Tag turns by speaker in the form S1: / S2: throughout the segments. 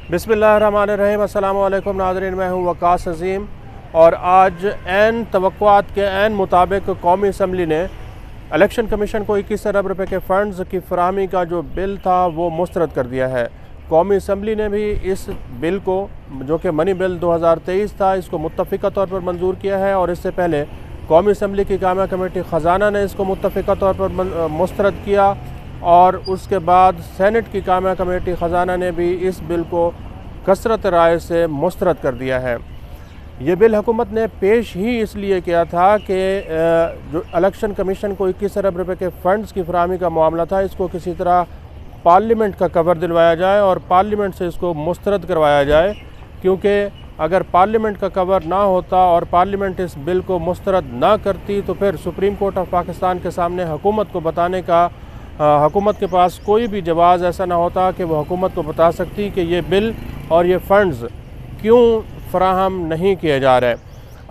S1: बिस्मिल्लाहिर्रहमानिर्रहीम। अस्सलामु अलैकुम नाज़रीन, मैं हूँ वकास अज़ीम और आज ऐन तवक्कुआत के ऐन मुताबिक कौमी असम्बली ने इलेक्शन कमीशन को 21 अरब रुपए के फ़ंड्स की फराहमी का जो बिल था वो मुस्तरद कर दिया है। कौमी असम्बली ने भी इस बिल को, जो कि मनी बिल 2023 था, इसको मुत्तफ़िक़ा तौर पर मंजूर किया है और इससे पहले कौमी असम्बली की कायमा कमेटी ख़जाना ने इसको मुत्तफ़िक़ा तौर पर मुस्तरद किया और उसके बाद सेनेट की कायमा कमेटी ख़जाना ने भी इस बिल को कसरत राय से मुस्तरद कर दिया है। ये बिल हुकूमत ने पेश ही इसलिए किया था कि जो इलेक्शन कमीशन को 21 अरब रुपए के फ़ंड्स की फराहमी का मामला था, इसको किसी तरह पार्लियामेंट का कवर दिलवाया जाए और पार्लियामेंट से इसको मुस्तरद करवाया जाए, क्योंकि अगर पार्लियामेंट का कवर ना होता और पार्लियामेंट इस बिल को मुस्तरद ना करती तो फिर सुप्रीम कोर्ट ऑफ पाकिस्तान के सामने हुकूमत को बताने का हुकूमत के पास कोई भी जवाज़ ऐसा ना होता कि वह हुकूमत को बता सकती कि ये बिल और ये फ़ंड्स क्यों फ़राहम नहीं किए जा रहे।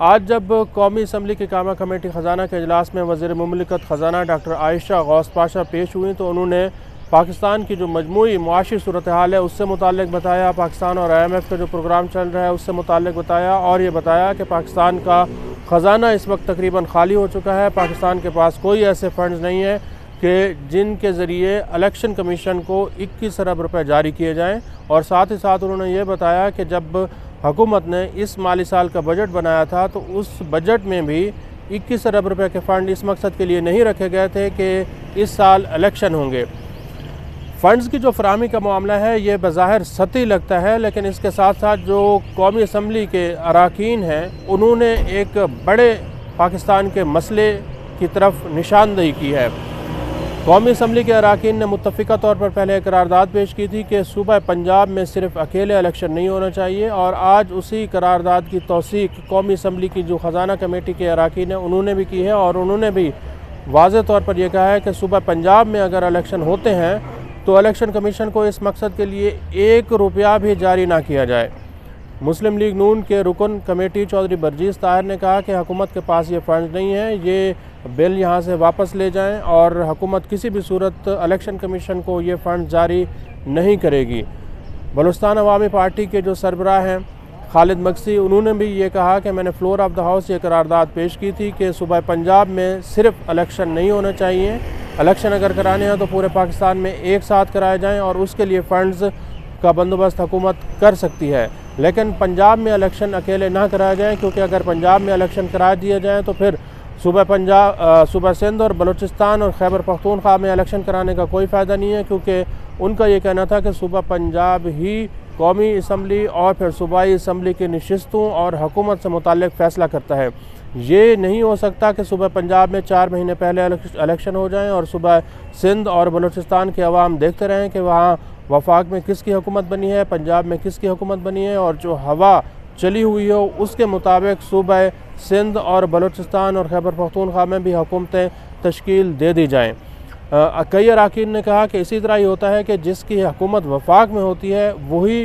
S1: आज जब कौमी असम्बली की कायमा कमेटी ख़जाना के इजलास में वज़ीर मुमलिकत ख़जाना डॉक्टर आयशा गौस पाशा पेश हुई तो उन्होंने पाकिस्तान की जो मजमूई मुआशी सूरत हाल है उससे मुताल्लिक़ बताया, पाकिस्तान और IMF का जो प्रोग्राम चल रहा है उससे मुताल्लिक़ बताया और ये बताया कि पाकिस्तान का ख़जाना इस वक्त तकरीबन खाली हो चुका है। पाकिस्तान के पास कोई ऐसे फ़ंड्स नहीं है कि जिनके ज़रिए इलेक्शन कमीशन को 21 अरब रुपए जारी किए जाएं और साथ ही साथ उन्होंने ये बताया कि जब हुकूमत ने इस माली साल का बजट बनाया था तो उस बजट में भी 21 अरब रुपए के फ़ंड इस मकसद के लिए नहीं रखे गए थे कि इस साल इलेक्शन होंगे। फ़ंड्स की जो फराहमी का मामला है ये बज़ाहिर सतही लगता है, लेकिन इसके साथ साथ जो कौमी असम्बली के अरकान हैं उन्होंने एक बड़े पाकिस्तान के मसले की तरफ निशानदेही की है। कौमी असम्बली के अरकान ने मुत्तफ़िक़ा तौर पर पहले एक करारदाद पेश की थी कि सूबा पंजाब में सिर्फ अकेले इलेक्शन नहीं होना चाहिए और आज उसी करारदाद की तौसीक़ कौमी असम्बली की जो ख़जाना कमेटी के अरकान हैं उन्होंने भी की है और उन्होंने भी वाज़ेह तौर पर यह कहा है कि सूबा पंजाब में अगर इलेक्शन होते हैं तो इलेक्शन कमीशन को इस मकसद के लिए 1 रुपया भी जारी ना किया जाए। मुस्लिम लीग नून के रुकन कमेटी चौधरी बरजीज़ ताहिर ने कहा कि हुकूमत के पास ये फ़ंड नहीं है, ये बिल यहाँ से वापस ले जाएं और हुकूमत किसी भी सूरत इलेक्शन कमीशन को ये फ़ंड जारी नहीं करेगी। बलूचिस्तान अवामी पार्टी के जो सरबराह हैं खालिद मकसी, उन्होंने भी ये कहा कि मैंने फ्लोर ऑफ द हाउस ये करारदाद पेश की थी कि सूबा पंजाब में सिर्फ इलेक्शन नहीं होना चाहिए, इलेक्शन अगर कराने हैं तो पूरे पाकिस्तान में एक साथ कराए जाएँ और उसके लिए फ़ंड्स का बंदोबस्त हुकूमत कर सकती है। लेकिन पंजाब में इलेक्शन अकेले ना कराया जाए, क्योंकि अगर पंजाब में इलेक्शन करा दिए जाएँ तो फिर सूबा सिंध और बलूचिस्तान और खैबर पख्तूनख्वा में इलेक्शन कराने का कोई फ़ायदा नहीं है, क्योंकि उनका ये कहना था कि सूबा पंजाब ही कौमी असम्बली और फिर सूबाई असम्बली की नशिस्तों और हुकूमत से मुताल्लिक़ फ़ैसला करता है। ये नहीं हो सकता कि सूबा पंजाब में 4 महीने पहले इलेक्शन हो जाएँ और सूबा सिंध और बलूचिस्तान के अवाम देखते रहें कि वहाँ वफाक में किसकी हुकूमत बनी है, पंजाब में किसकी हुकूमत बनी है और जो हवा चली हुई हो उसके मुताबिक सूबा सिंध और बलूचिस्तान और खैबर पख्तूनख्वा में भी हुकूमतें तश्कील दे दी जाएँ। कई अरकान ने कहा कि इसी तरह ही होता है कि जिसकी हुकूमत वफाक में होती है वही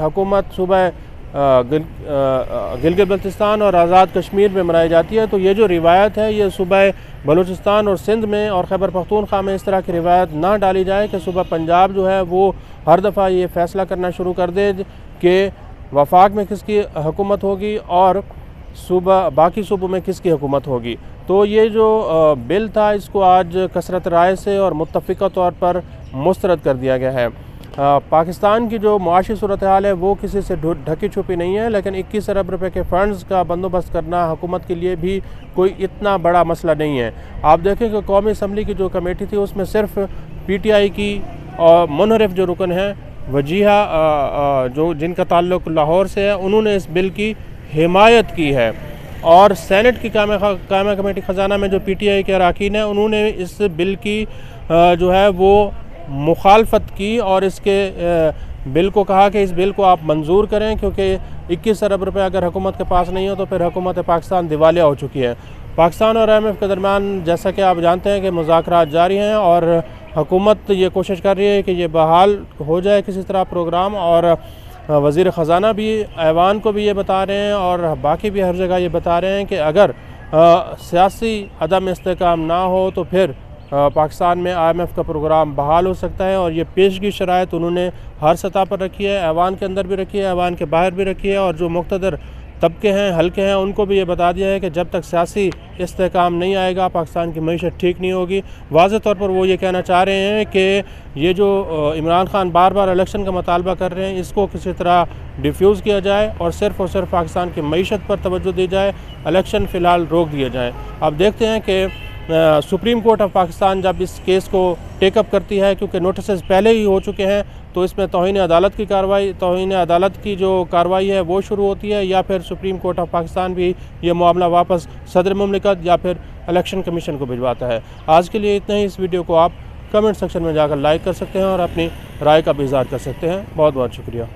S1: हुकूमत सूबा गिलगित बल्तिस्तान और आज़ाद कश्मीर में मनाई जाती है। तो ये जो रिवायत है ये सूबा बलूचिस्तान और सिंध में और खैबर पख्तूनख्वा में इस तरह की रिवायत ना डाली जाए कि सूबा पंजाब जो है वो हर दफ़ा ये फ़ैसला करना शुरू कर दे कि वफाक में किसकी हुकूमत होगी और बाकी सूबों में किसकी हुकूमत होगी। तो ये जो बिल था इसको आज कसरत राय से और मुत्तफ़िक़ा तौर पर मुस्तरद कर दिया गया है। पाकिस्तान की जो मुआशी सूरत हाल है वो किसी से ढकी छुपी नहीं है, लेकिन 21 अरब रुपए के फ़ंड्स का बंदोबस्त करना हुकूमत के लिए भी कोई इतना बड़ा मसला नहीं है। आप देखें कि कौमी असम्बली की जो कमेटी थी उसमें सिर्फ PTI की और मुनहरिफ जो रुकन हैं वजीहा जो जिनका ताल्लुक़ लाहौर से है उन्होंने इस बिल की हिमायत की है और सेनेट की कायमा कमेटी ख़जाना में जो PTI के अरकान हैं उन्होंने इस बिल की जो है वो मुखालफत की और इसके बिल को कहा कि इस बिल को आप मंजूर करें, क्योंकि 21 अरब रुपए अगर हुकूमत के पास नहीं हो तो फिर हुकूमत पाकिस्तान दिवालिया हो चुकी है। पाकिस्तान और IMF के दरमियान जैसा कि आप जानते हैं कि मुज़ाकरात जारी हैं और हुकूमत ये कोशिश कर रही है कि ये बहाल हो जाए किसी तरह प्रोग्राम, और वज़ीर ख़जाना भी ऐवान को भी ये बता रहे हैं और बाकी भी हर जगह ये बता रहे हैं कि अगर सियासी अदम इस्तेहकाम ना हो तो फिर पाकिस्तान में IMF का प्रोग्राम बहाल हो सकता है। और ये पेशगी शराइत उन्होंने हर सतह पर रखी है, ऐवान के अंदर भी रखी है, ऐवान के बाहर भी रखी है, और जो मुक़्तदर तबके हैं, हल्के हैं, उनको भी ये बता दिया है कि जब तक सियासी इस्तेहकाम नहीं आएगा पाकिस्तान की मईशत ठीक नहीं होगी। वाज़ेह तौर पर वो ये कहना चाह रहे हैं कि ये जो इमरान खान बार बार इलेक्शन का मुतालबा कर रहे हैं, इसको किसी तरह डिफ्यूज़ किया जाए और सिर्फ़ पाकिस्तान की मईशत पर तवज्जो दी जाए, इलेक्शन फ़िलहाल रोक दिए जाए। अब देखते हैं कि सुप्रीम कोर्ट ऑफ पाकिस्तान जब इस केस को टेकअप करती है, क्योंकि नोटिस पहले ही हो चुके हैं, तो इसमें तौहीन अदालत की कार्रवाई, तौहीन अदालत की जो कार्रवाई है वो शुरू होती है, या फिर सुप्रीम कोर्ट ऑफ पाकिस्तान भी ये मामला वापस सदर मुमलिकत या फिर इलेक्शन कमीशन को भिजवाता है। आज के लिए इतना ही। इस वीडियो को आप कमेंट सेक्शन में जाकर लाइक कर सकते हैं और अपनी राय का भी इज़हार कर सकते हैं। बहुत बहुत शुक्रिया।